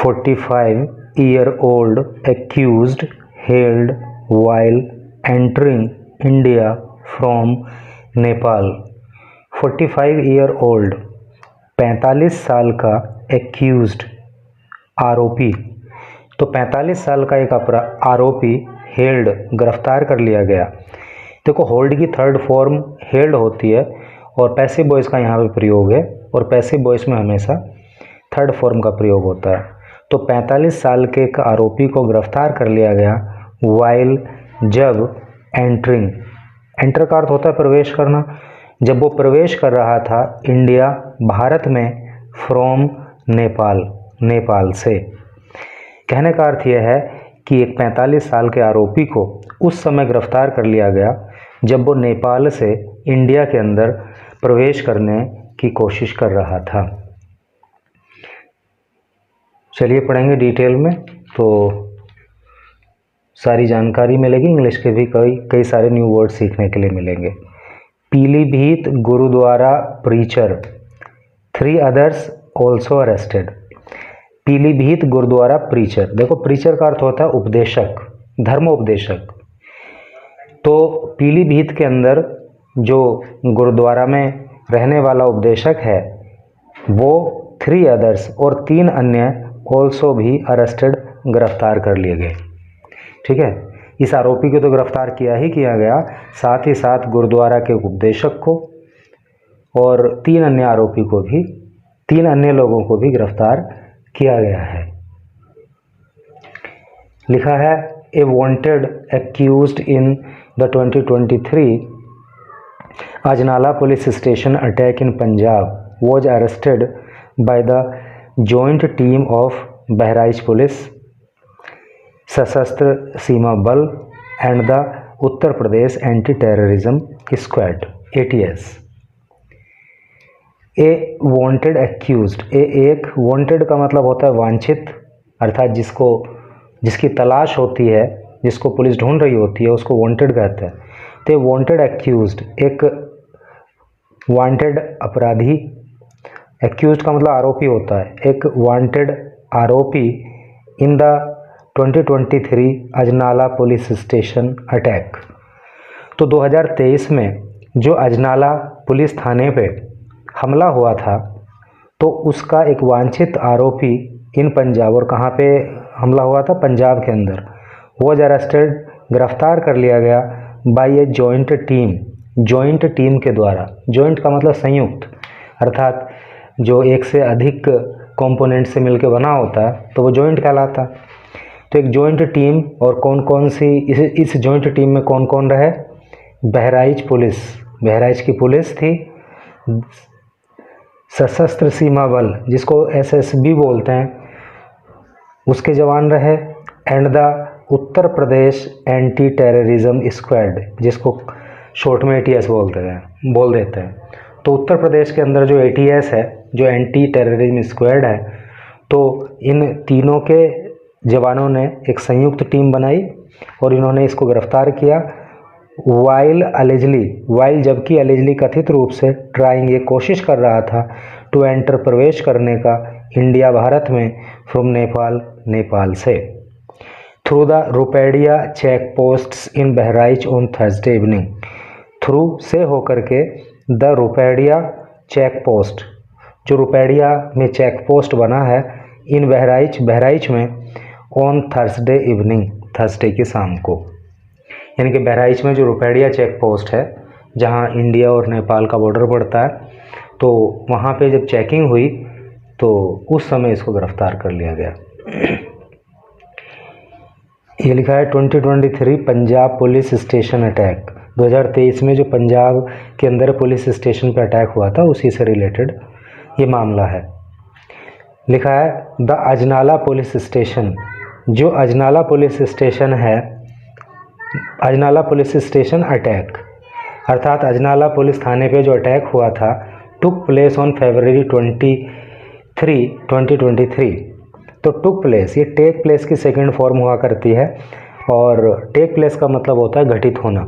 45-year-old accused held while entering India from Nepal. 45-year-old 45 साल का accused आरोपी, तो 45 साल का एक आरोपी हेल्ड गिरफ्तार कर लिया गया। देखो होल्ड की थर्ड फॉर्म हेल्ड होती है और पैसिव वॉइस का यहाँ पे प्रयोग है, और पैसिव वॉइस में हमेशा थर्ड फॉर्म का प्रयोग होता है। तो 45 साल के एक आरोपी को गिरफ्तार कर लिया गया वाइल, जब एंटरिंग, एंटर का अर्थ होता है प्रवेश करना, जब वो प्रवेश कर रहा था इंडिया भारत में फ्रॉम नेपाल, नेपाल से। कहने का अर्थ यह है कि एक 45 साल के आरोपी को उस समय गिरफ्तार कर लिया गया जब वो नेपाल से इंडिया के अंदर प्रवेश करने की कोशिश कर रहा था। चलिए पढ़ेंगे डिटेल में, तो सारी जानकारी मिलेगी। इंग्लिश के भी कई सारे न्यू वर्ड सीखने के लिए मिलेंगे। Pilibhit gurdwara preacher, 3 others also arrested. Pilibhit gurdwara preacher, देखो प्रीचर का अर्थ होता है उपदेशक, धर्म उपदेशक। तो पीलीभीत के अंदर जो गुरुद्वारा में रहने वाला उपदेशक है वो 3 others और 3 अन्य ऑल्सो भी अरेस्टेड, गिरफ्तार कर लिए गए। ठीक है, इस आरोपी को तो गिरफ्तार किया ही किया गया, साथ ही साथ गुरुद्वारा के उपदेशक को और 3 अन्य आरोपी को भी, 3 अन्य लोगों को भी गिरफ्तार किया गया है। लिखा है a wanted accused in the 2023 Ajnala police station attack in Punjab was arrested by the joint team of Bahraich police, Sashastra Seema Bal and the Uttar Pradesh anti terrorism squad ATS। A wanted accused, एक वांटेड का मतलब होता है वांछित, अर्थात जिसकी तलाश होती है, जिसको पुलिस ढूंढ रही होती है उसको वांटेड कहते हैं। तो वांटेड एक्यूज्ड एक वांटेड अपराधी, एक्यूज्ड का मतलब आरोपी होता है, एक वांटेड आरोपी इन the 2023 Ajnala police station attack. तो 2023 में जो अजनाला पुलिस थाने पे हमला हुआ था तो उसका एक वांछित आरोपी इन पंजाब, और कहाँ पे हमला हुआ था, पंजाब के अंदर, वॉज अरेस्टेड, गिरफ्तार कर लिया गया bye a joint team, joint team के द्वारा। जॉइंट का मतलब संयुक्त, अर्थात जो एक से अधिक कंपोनेंट से मिलकर बना होता है तो वो जॉइंट कहलाता है। तो एक जॉइंट टीम, और कौन कौन सी इस जॉइंट टीम में कौन कौन रहे, बहराइच पुलिस, बहराइच की पुलिस थी, सशस्त्र सीमा बल जिसको SSB बोलते हैं उसके जवान रहे, and the Uttar Pradesh anti terrorism squad जिसको शॉर्ट में ATS बोल देते हैं। तो उत्तर प्रदेश के अंदर जो ATS है, जो एंटी टेररिज्म स्क्वाड है, तो इन तीनों के जवानों ने एक संयुक्त टीम बनाई और इन्होंने इसको गिरफ्तार किया वाइल अलेजली, वाइल जबकि अलेजली कथित रूप से ट्राइंग, ये कोशिश कर रहा था टू एंटर, प्रवेश करने का, इंडिया भारत में फ्रॉम नेपाल, नेपाल से, through the Rupaidiha check posts in Bahraich on Thursday evening. Through से होकर के द रुपेडिया चेक पोस्ट, जो रुपेडिया में चेक पोस्ट बना है इन बहराइच, बहराइच में ऑन थर्सडे इवनिंग, थर्सडे की शाम को, यानी कि बहराइच में जो रुपेडिया चेक पोस्ट है जहां इंडिया और नेपाल का बॉर्डर पड़ता है, तो वहां पे जब चेकिंग हुई तो उस समय इसको गिरफ्तार कर लिया गया। ये लिखा है 2023 पंजाब पुलिस स्टेशन अटैक, 2023 में जो पंजाब के अंदर पुलिस स्टेशन पे अटैक हुआ था उसी से रिलेटेड ये मामला है। लिखा है द अजनाला पुलिस स्टेशन, जो अजनाला पुलिस स्टेशन है, अजनाला पुलिस स्टेशन अटैक, अर्थात अजनाला पुलिस थाने पे जो अटैक हुआ था, टुक प्लेस ऑन February 23, 2023। तो टुक प्लेस, ये टेक प्लेस की सेकंड फॉर्म हुआ करती है, और टेक प्लेस का मतलब होता है घटित होना।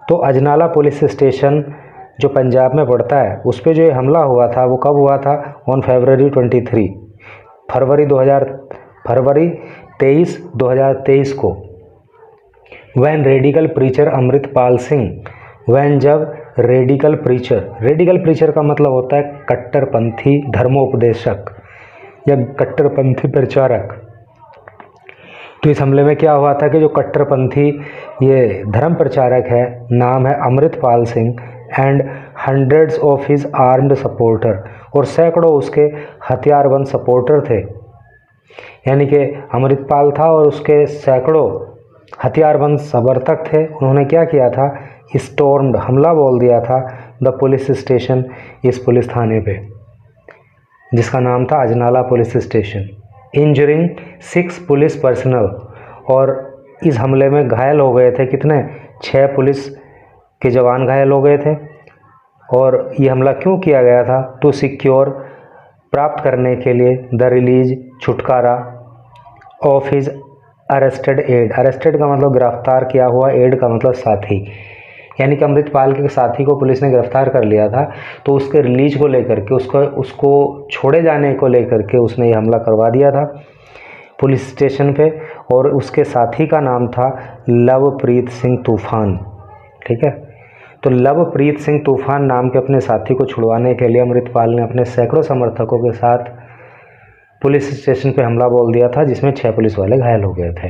तो अजनाला पुलिस स्टेशन जो पंजाब में पड़ता है उस पर जो ये हमला हुआ था वो कब हुआ था, ऑन February 23, फरवरी 23, 2023 को when radical preacher Amritpal Singh, when जब रेडिकल प्रीचर का मतलब होता है कट्टरपंथी धर्मोपदेशक या कट्टरपंथी प्रचारक। तो इस हमले में क्या हुआ था कि जो कट्टरपंथी ये धर्म प्रचारक है, नाम है Amritpal Singh, and hundreds of his armed supporter, और सैकड़ों उसके हथियारबंद सपोर्टर थे। यानी कि अमृतपाल था और उसके सैकड़ों हथियारबंद समर्थक थे। उन्होंने क्या किया था, स्टॉर्म्ड, हमला बोल दिया था द पुलिस स्टेशन, इस पुलिस थाने पे जिसका नाम था Ajnala police station, injuring 6 police personal. और इस हमले में घायल हो गए थे कितने, 6 पुलिस के जवान घायल हो गए थे। और ये हमला क्यों किया गया था, टू सिक्योर, प्राप्त करने के लिए, द रिलीज, छुटकारा, of his arrested aide, arrested का मतलब गिरफ्तार किया हुआ, एड का मतलब साथी, यानी कि अमृतपाल के साथी को पुलिस ने गिरफ्तार कर लिया था, तो उसके रिलीज को लेकर के, उसको छोड़े जाने को लेकर के उसने ये हमला करवा दिया था पुलिस स्टेशन पे। और उसके साथी का नाम था लवप्रीत सिंह तूफान। ठीक है, तो लवप्रीत सिंह तूफान नाम के अपने साथी को छुड़वाने के लिए अमृतपाल ने अपने सैकड़ों समर्थकों के साथ पुलिस स्टेशन पे हमला बोल दिया था, जिसमें 6 पुलिस वाले घायल हो गए थे।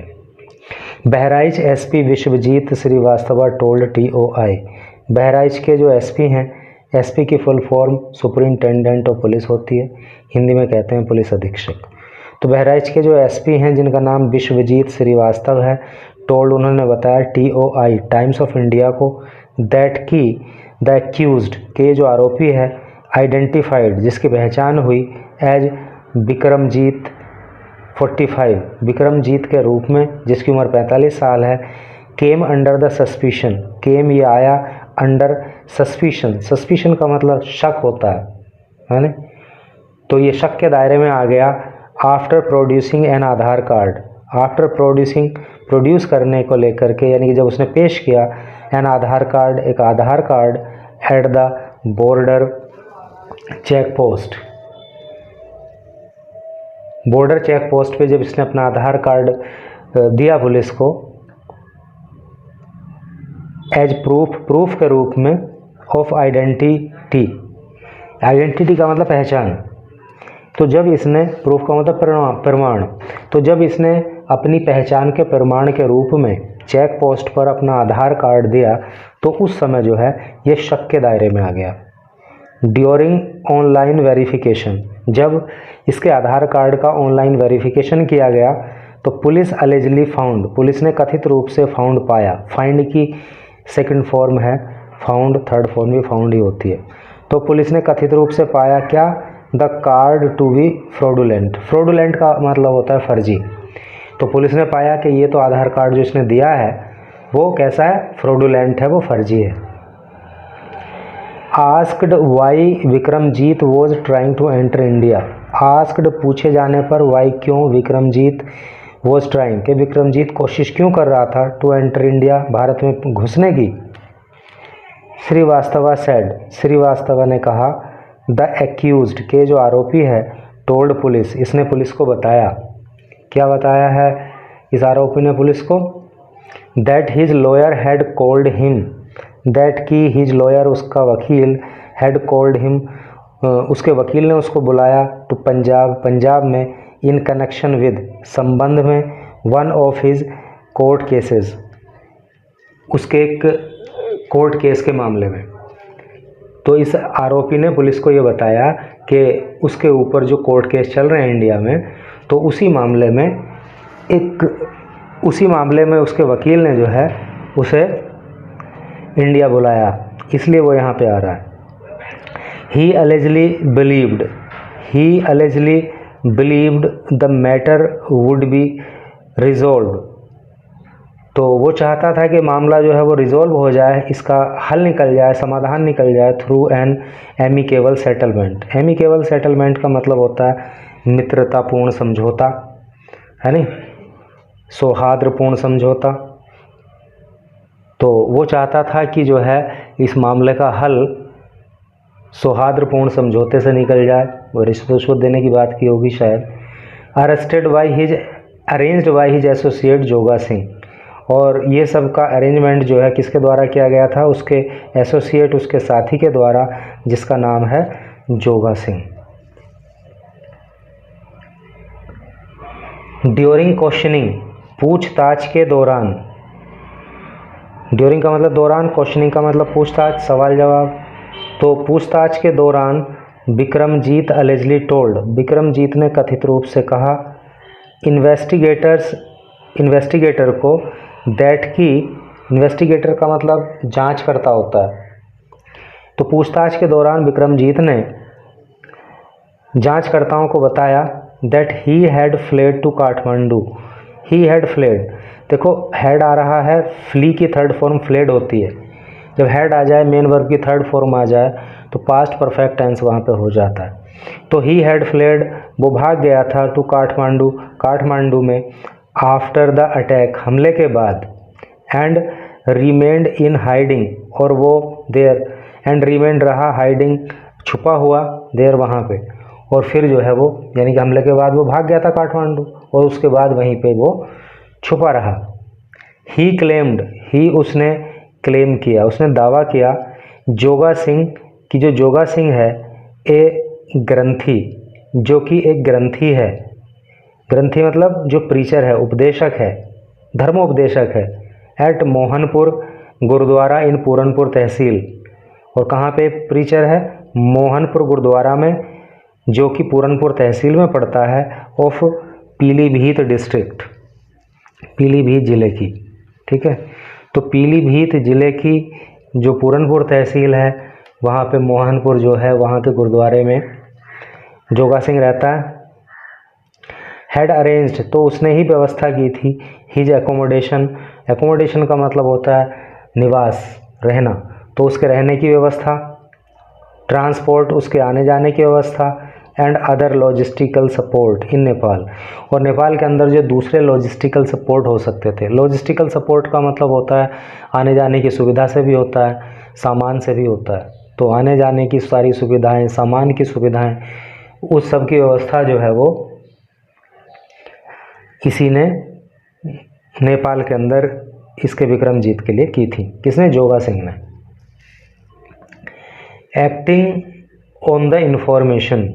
Bahraich SP Vishwajeet Srivastava told TOI, Bahraich के जो एसपी हैं, एसपी की full form superintendent of police होती है, हिंदी में कहते हैं पुलिस अधीक्षक। तो बहराइच के जो एसपी हैं जिनका नाम विश्वजीत श्रीवास्तव है, टोल्ड, उन्होंने बताया TOI, टाइम्स ऑफ इंडिया को, दैट की द एक्यूज्ड, के जो आरोपी है, आइडेंटिफाइड, जिसकी पहचान हुई, एज विक्रमजीत 45, विक्रमजीत के रूप में, जिसकी उम्र 45 साल है, केम अंडर द सस्पिशन, केम ये आया अंडर सस्पिशन, सस्पिशन का मतलब शक होता है ना, तो ये शक के दायरे में आ गया। After producing N Aadhaar card, after producing, produce करने को लेकर के, यानी कि जब उसने पेश किया, एन आधार कार्ड, एक Aadhaar card, at the border check post, border check post पे जब इसने अपना आधार कार्ड दिया पुलिस को, एज प्रूफ के रूप में, ऑफ आइडेंटिटी, आइडेंटिटी का मतलब पहचान, तो जब इसने, प्रूफ का मतलब प्रमाण, तो जब इसने अपनी पहचान के प्रमाण के रूप में चेक पोस्ट पर अपना आधार कार्ड दिया, तो उस समय जो है ये शक के दायरे में आ गया। ड्यूरिंग ऑनलाइन वेरिफिकेशन, जब इसके आधार कार्ड का ऑनलाइन वेरिफिकेशन किया गया, तो पुलिस अलेजली फाउंड, पुलिस ने कथित रूप से फाउंड पाया, फाइंड की सेकंड फॉर्म है फाउंड, थर्ड फॉर्म भी फाउंड ही होती है। तो पुलिस ने कथित रूप से पाया क्या, the card to be fraudulent, fraudulent का मतलब होता है फर्जी। तो पुलिस ने पाया कि ये तो आधार कार्ड जो इसने दिया है वो कैसा है, फ्रॉडुलेंट है, वो फर्जी है। Asked why Vikramjit was trying to enter India, asked पूछे जाने पर, वाई क्यों, विक्रमजीत वॉज ट्राइंग कि विक्रमजीत कोशिश क्यों कर रहा था, टू एंटर इंडिया, भारत में घुसने की। श्रीवास्तव सेड, श्रीवास्तव ने कहा, द एक्यूज्ड के जो आरोपी है, टोल्ड पुलिस, इसने पुलिस को बताया, क्या बताया है इस आरोपी ने पुलिस को, that his lawyer had called him, that की हिज लॉयर उसका वकील, हैड कॉल्ड हिम उसके वकील ने उसको बुलाया, टू पंजाब, पंजाब में, इन कनेक्शन विद, संबंध में, one of his court cases, उसके एक कोर्ट केस के मामले में। तो इस आरोपी ने पुलिस को ये बताया कि उसके ऊपर जो कोर्ट केस चल रहे हैं इंडिया में, तो उसी मामले में उसके वकील ने जो है उसे इंडिया बुलाया, इसलिए वो यहाँ पे आ रहा है। He allegedly believed the matter would be resolve, तो वो चाहता था कि मामला जो है वो रिजॉल्व हो जाए, इसका हल निकल जाए, समाधान निकल जाए, through an amicable settlement. Amicable settlement का मतलब होता है मित्रतापूर्ण समझौता, है नहीं, सौहार्दपूर्ण समझौता। तो वो चाहता था कि जो है इस मामले का हल सौहार्दपूर्ण समझौते से निकल जाए, वो रिश्वत देने की बात की होगी शायद। Arrested by his arranged by his associate Joga Singh, और ये सब का अरेंजमेंट जो है किसके द्वारा किया गया था, उसके एसोसिएट, उसके साथी के द्वारा, जिसका नाम है जोगा सिंह। ड्यूरिंग क्वेश्चनिंग, पूछताछ के दौरान, ड्यूरिंग का मतलब दौरान, क्वेश्चनिंग का मतलब पूछताछ, सवाल जवाब। तो पूछताछ के दौरान विक्रमजीत अलेजली टोल्ड, विक्रमजीत ने कथित रूप से कहा इन्वेस्टिगेटर को दैट की, इन्वेस्टिगेटर का मतलब जांच करता होता है। तो पूछताछ के दौरान विक्रमजीत ने जांचकर्ताओं को बताया that he had fled to Kathmandu, he had fled, देखो हैड आ रहा है, फ्ली की थर्ड फॉर्म फ्लेड होती है। जब हैड आ जाए, मेन वर्ब की थर्ड फॉर्म आ जाए, तो पास्ट परफेक्ट टेंस वहाँ पे हो जाता है। तो ही हैड फ्लेड, वो भाग गया था, टू काठमांडू, काठमांडू में, आफ्टर द अटैक, हमले के बाद, एंड रिमेंड इन हाइडिंग, और वो देर, एंड रिमेंड रहा, हाइडिंग छुपा हुआ, देर वहाँ पे, और फिर जो है वो, यानी कि हमले के बाद वो भाग गया था काठमांडू, और उसके बाद वहीं पे वो छुपा रहा। ही क्लेम्ड, ही उसने क्लेम किया, उसने दावा किया, जोगा सिंह की, जो जोगा सिंह है, ए ग्रंथी, जो कि एक ग्रंथी है, ग्रंथी मतलब जो प्रीचर है, उपदेशक है, धर्मोपदेशक है, एट मोहनपुर गुरुद्वारा इन पूरनपुर तहसील, और कहाँ पे प्रीचर है, मोहनपुर गुरुद्वारा में, जो कि पूरनपुर तहसील में पड़ता है, ऑफ पीलीभीत डिस्ट्रिक्ट, पीलीभीत ज़िले की, ठीक है। तो पीलीभीत ज़िले की जो पूरनपुर तहसील है, वहाँ पे मोहनपुर जो है, वहाँ के गुरुद्वारे में जोगा सिंह रहता है। हैड अरेंज्ड, तो उसने ही व्यवस्था की थी, हिज एकोमोडेशन, एकोमोडेशन का मतलब होता है निवास, रहना, तो उसके रहने की व्यवस्था, ट्रांसपोर्ट, उसके आने जाने की व्यवस्था, and other logistical support in Nepal, और नेपाल के अंदर जो दूसरे लॉजिस्टिकल सपोर्ट हो सकते थे। लॉजिस्टिकल सपोर्ट का मतलब होता है आने जाने की सुविधा से भी होता है, सामान से भी होता है। तो आने जाने की सारी सुविधाएं, सामान की सुविधाएं, उस सब की व्यवस्था जो है वो किसी ने नेपाल के अंदर इसके विक्रमजीत के लिए की थी। किसने? जोगा सिंह ने। Acting on the information,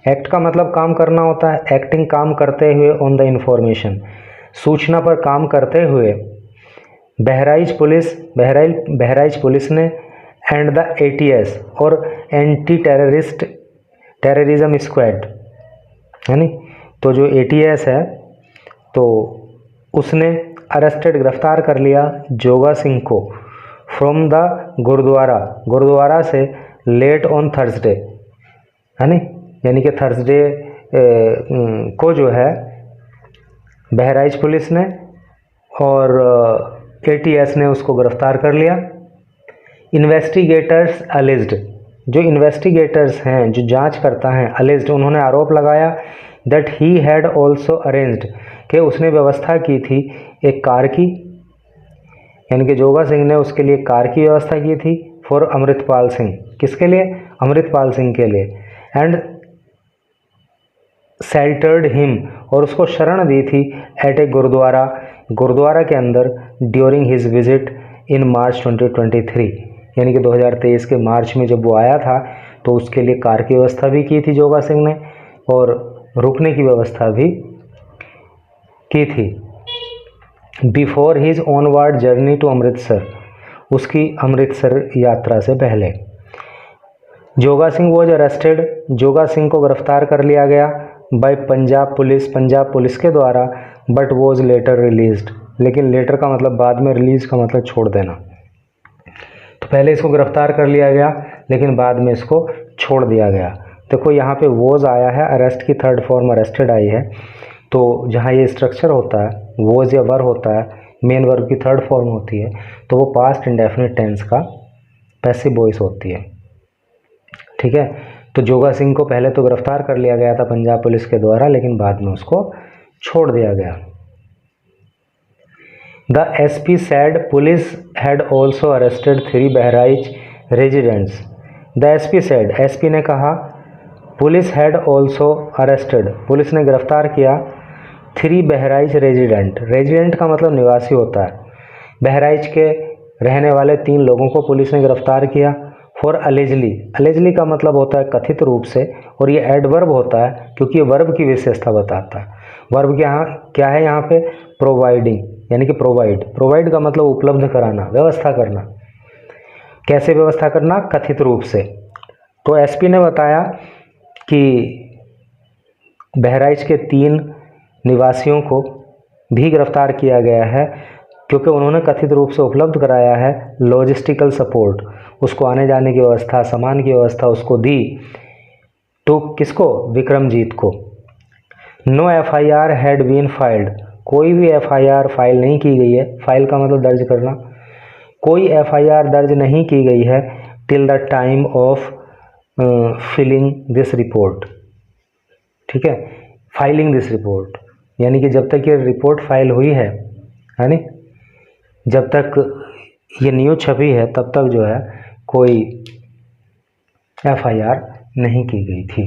act का मतलब काम करना होता है, एक्टिंग काम करते हुए, ऑन द इंफॉर्मेशन सूचना पर काम करते हुए, बहराइच पुलिस ने, एंड द एटीएस और एंटी टेररिज्म स्क्वाड, यानी तो जो एटीएस है तो उसने अरेस्टेड, गिरफ्तार कर लिया जोगा सिंह को, फ्रॉम द गुरुद्वारा से, लेट ऑन थर्सडे, यानी कि थर्सडे को जो है बहराइच पुलिस ने और एटीएस ने उसको गिरफ्तार कर लिया। इन्वेस्टिगेटर्स अलेज्ड, जो इन्वेस्टिगेटर्स हैं, जो जांच करता है, अलेज्ड, उन्होंने आरोप लगाया that he had also arranged, कि उसने व्यवस्था की थी एक कार की, यानी कि जोगा सिंह ने उसके लिए कार की व्यवस्था की थी, फॉर अमृतपाल सिंह, किसके लिए? अमृतपाल सिंह के लिए, एंड शेल्टर्ड हिम, और उसको शरण दी थी, एट ए गुरुद्वारा के अंदर, ड्यूरिंग हिज विजिट इन मार्च 2023, यानी कि 2023 के मार्च में जब वो आया था तो उसके लिए कार की व्यवस्था भी की थी जोगा सिंह ने, और रुकने की व्यवस्था भी की थी। Before his onward journey to Amritsar, उसकी अमृतसर यात्रा से पहले। जोगा सिंह वॉज अरेस्टेड, जोगा सिंह को गिरफ्तार कर लिया गया, बाय पंजाब पुलिस के द्वारा, बट वॉज लेटर रिलीज्ड, लेकिन लेटर का मतलब बाद में, रिलीज का मतलब छोड़ देना। तो पहले इसको गिरफ्तार कर लिया गया, लेकिन बाद में इसको छोड़ दिया गया। देखो यहाँ पे वॉज आया है, अरेस्ट की थर्ड फॉर्म अरेस्टेड आई है, तो जहाँ ये स्ट्रक्चर होता है, वॉज या वर होता है, मेन वर्ब की थर्ड फॉर्म होती है, तो वो पास्ट इंडेफिनिट टेंस का पैसिव वॉइस होती है, ठीक है। तो जोगा सिंह को पहले तो गिरफ्तार कर लिया गया था पंजाब पुलिस के द्वारा, लेकिन बाद में उसको छोड़ दिया गया। The SP sad police had also arrested 3 Bahraich residents. The SP sad, SP ने कहा police had also arrested, police ने गिरफ्तार किया 3 बहराइच रेजिडेंट, रेजिडेंट का मतलब निवासी होता है, बहराइच के रहने वाले 3 लोगों को पुलिस ने गिरफ्तार किया फॉर अलेजली, अलेजली का मतलब होता है कथित रूप से, और ये एडवर्ब होता है क्योंकि ये वर्ब की विशेषता बताता है। वर्ब के यहाँ क्या है, यहाँ पे प्रोवाइडिंग, यानी कि प्रोवाइड, प्रोवाइड का मतलब उपलब्ध कराना, व्यवस्था करना। कैसे व्यवस्था करना? कथित रूप से। तो एसपी ने बताया कि बहराइच के 3 निवासियों को भी गिरफ्तार किया गया है क्योंकि उन्होंने कथित रूप से उपलब्ध कराया है लॉजिस्टिकल सपोर्ट, उसको आने जाने की व्यवस्था, सामान की व्यवस्था उसको दी। तो किसको? विक्रमजीत को। No FIR had been filed, कोई भी एफआईआर फाइल नहीं की गई है, फाइल का मतलब दर्ज करना, कोई एफआईआर दर्ज नहीं की गई है till the time of filling this report, ठीक है, फाइलिंग दिस रिपोर्ट, यानी कि जब तक ये रिपोर्ट फाइल हुई है नहीं, जब तक ये न्यूज़ छपी है तब तक जो है कोई एफआईआर नहीं की गई थी।